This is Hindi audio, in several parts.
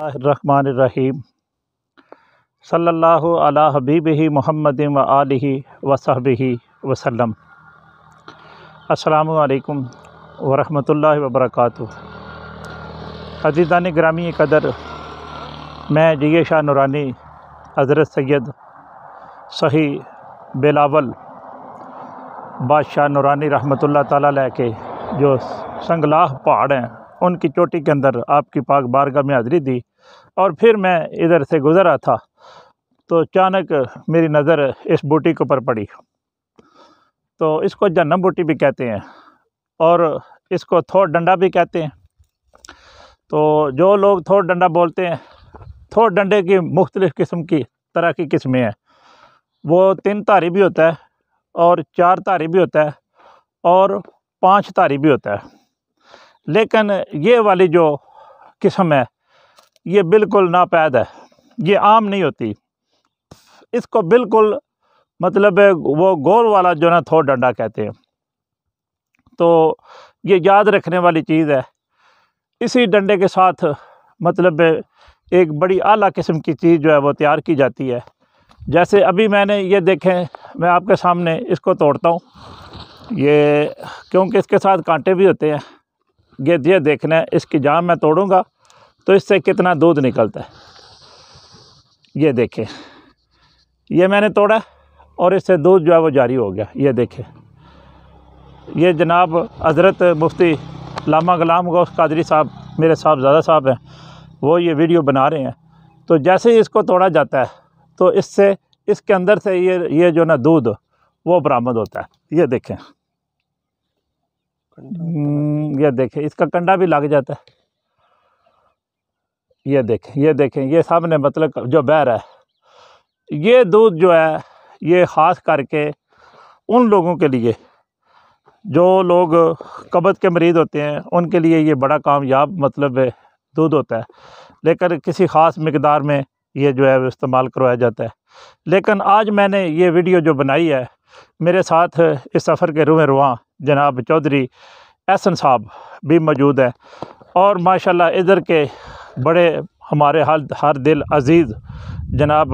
रहमानिर्रहीम सल्लल्लाहु अला हबीबिही मुहम्मदिन व आलिहि व सहबिही वसल्लम। अस्सलामु अलैकुम व रहमतुल्लाहि व बरकातुहू। अज़ीज़ान गिरामी कदर, मैं जी शाह नूरानी हज़रत सैयद सही बिलावल बादशाह नूरानी रहमतुल्लाह ताला अलैह के जो संगलाह पहाड़ हैं उनकी चोटी के अंदर आपकी पाक बारगाह में हाज़िरी दी। और फिर मैं इधर से गुज़र रहा था तो अचानक मेरी नज़र इस बूटी के ऊपर पड़ी। तो इसको जन्नम बूटी भी कहते हैं और इसको थोड़ डंडा भी कहते हैं। तो जो लोग थोड़ डंडा बोलते हैं, थोड़ डंडे की मुख्तलिफ़ किस्म की तरह की किस्में हैं। वो 3 धारी भी होता है और 4 धारी भी होता है और 5 धारी भी होता है। लेकिन ये वाली जो किस्म है ये बिल्कुल नापैद है, ये आम नहीं होती। इसको बिल्कुल मतलब वो गोल वाला जो ना थोड़ डंडा कहते हैं। तो ये याद रखने वाली चीज़ है। इसी डंडे के साथ मतलब एक बड़ी आला किस्म की चीज़ जो है वो तैयार की जाती है। जैसे अभी मैंने ये देखें, मैं आपके सामने इसको तोड़ता हूँ, ये क्योंकि इसके साथ कांटे भी होते हैं। ये देखना है, इसकी जान मैं तोड़ूंगा तो इससे कितना दूध निकलता है। ये देखें, ये मैंने तोड़ा और इससे दूध जो है वो जारी हो गया। ये देखें, ये जनाब हज़रत मुफ्ती अल्लामा ग़ुलाम गौस कादरी साहब, मेरे साहबज़ादा साहब हैं, वो ये वीडियो बना रहे हैं। तो जैसे ही इसको तोड़ा जाता है तो इससे इसके अंदर से ये जो ना दूध वो बरामद होता है। ये देखें, ये देखें, इसका कंडा भी लग जाता है। ये देखें, ये सामने मतलब जो बह रहा है। ये दूध जो है ये ख़ास करके उन लोगों के लिए जो लोग कब्ज़ के मरीज़ होते हैं उनके लिए ये बड़ा कामयाब मतलब दूध होता है। लेकिन किसी ख़ास मकदार में ये जो है वो इस्तेमाल करवाया जाता है। लेकिन आज मैंने ये वीडियो जो बनाई है, मेरे साथ इस सफ़र के रुएं रुआं जनाब चौधरी एहसन साहब भी मौजूद हैं और माशाल्लाह इधर के बड़े हमारे हर दिल अज़ीज़ जनाब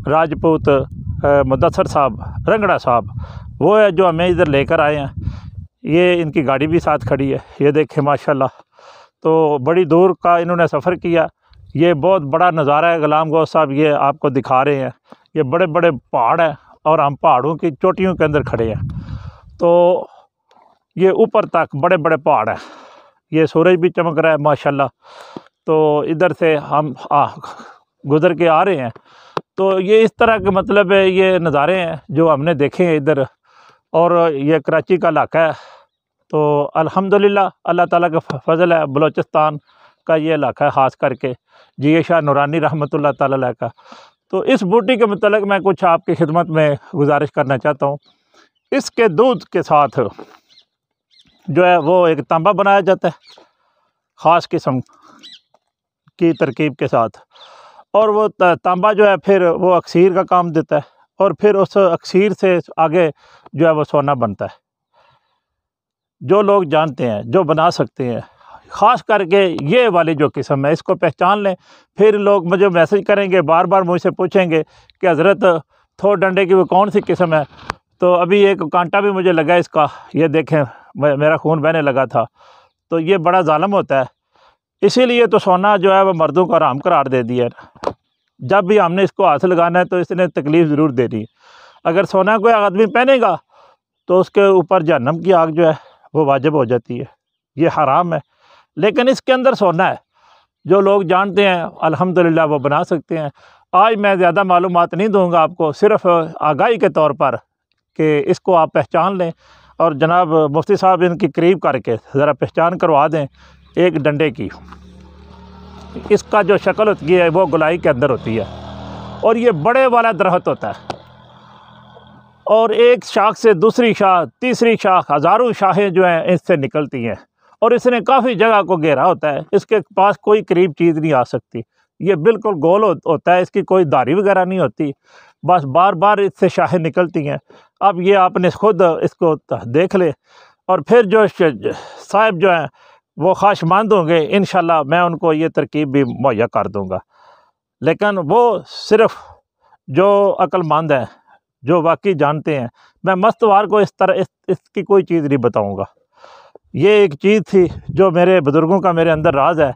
राजपूत मुदस्सर साहब रंगड़ा साहब, वो है जो हमें इधर लेकर आए हैं। ये इनकी गाड़ी भी साथ खड़ी है। ये देखें माशाल्लाह, तो बड़ी दूर का इन्होंने सफ़र किया। ये बहुत बड़ा नज़ारा है। ग़ुलाम गौस साहब ये आपको दिखा रहे हैं, ये बड़े बड़े पहाड़ हैं और हम पहाड़ों की चोटियों के अंदर खड़े हैं। तो ये ऊपर तक बड़े बड़े पहाड़ हैं। ये सूरज भी चमक रहा है माशाल्लाह। तो इधर से हम गुज़र के आ रहे हैं। तो ये इस तरह के मतलब ये नज़ारे हैं जो हमने देखे हैं इधर। और ये कराची का इलाका है। तो अल्हम्दुलिल्लाह अल्लाह ताला का फ़ज़ल है, बलूचिस्तान का ये इलाका है ख़ास करके जी शाह नूरानी रहमतुल्लाह ताला अलैह का। तो इस बूटी के मतलब मैं कुछ आपकी खिदमत में गुजारिश करना चाहता हूँ। इसके दूध के साथ जो है वो एक तांबा बनाया जाता है ख़ास किस्म की तरकीब के साथ, और वो तांबा जो है फिर वो अक्सीर का काम देता है और फिर उस अक्सीर से आगे जो है वो सोना बनता है। जो लोग जानते हैं, जो बना सकते हैं, ख़ास करके ये वाली जो किस्म है इसको पहचान लें। फिर लोग मुझे मैसेज करेंगे, बार बार मुझसे पूछेंगे कि हज़रत थोड़ डंडे की वो कौन सी किस्म है। तो अभी एक कांटा भी मुझे लगा इसका, ये देखें मेरा खून बहने लगा था। तो ये बड़ा ज़ालिम होता है, इसीलिए तो सोना जो है वो मर्दों का हराम करार दे दिया है। जब भी हमने इसको हाथ लगाना है तो इसने तकलीफ़ ज़रूर देनी है। अगर सोना कोई आदमी पहनेगा तो उसके ऊपर जहन्नम की आग जो है वो वाजिब हो जाती है, ये हराम है। लेकिन इसके अंदर सोना है, जो लोग जानते हैं अल्हम्दुलिल्लाह वो बना सकते हैं। आज मैं ज़्यादा मालूमात नहीं दूंगा आपको, सिर्फ़ आगाही के तौर पर कि इसको आप पहचान लें। और जनाब मुफ्ती साहब इनकी करीब करके ज़रा पहचान करवा दें एक डंडे की। इसका जो शक्ल होती है वो गोलाई के अंदर होती है और ये बड़े वाला दरख्त होता है और एक शाख से दूसरी शाख, तीसरी शाख, हज़ारों शाखें जो हैं इससे निकलती हैं और इसने काफ़ी जगह को घेरा होता है। इसके पास कोई करीब चीज़ नहीं आ सकती। ये बिल्कुल गोल होता है, इसकी कोई धारी वगैरह नहीं होती, बस बार बार इससे शाखें निकलती हैं। अब ये आपने खुद इसको देख ले। और फिर जो साहब जो हैं वो ख्वाहिशमंद होंगे, इंशाल्लाह मैं उनको ये तरकीब भी मुहैया कर दूँगा। लेकिन वो सिर्फ़ जो अक्लमंद हैं, जो वाकई जानते हैं, मैं मस्तवार को इस तरह इसकी कोई चीज़ नहीं बताऊँगा। ये एक चीज़ थी जो मेरे बुज़ुर्गों का मेरे अंदर राज है।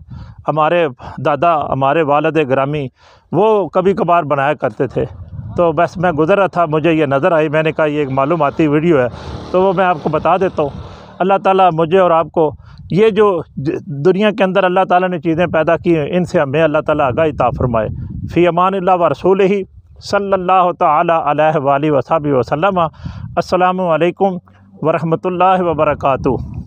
हमारे दादा, हमारे वालिद गिरामी वो कभी कभार बनाया करते थे। तो बस मैं गुज़र रहा था, मुझे ये नज़र आई, मैंने कहा ये एक मालूमाती वीडियो है तो वो मैं आपको बता देता हूँ। अल्लाह ताला मुझे और आपको ये जो दुनिया के अंदर अल्लाह ताला ने चीज़ें पैदा की हैं, इनसे हमें अल्लाह ताला आगाही अता फ़रमाए। फ़ी अमानिल्लाह व रसूलिही सल्लल्लाहु तआला अलैहि व आलिहि व सल्लम। अस्सलामु अलैकुम व रहमतुल्लाहि व बरकातुहू।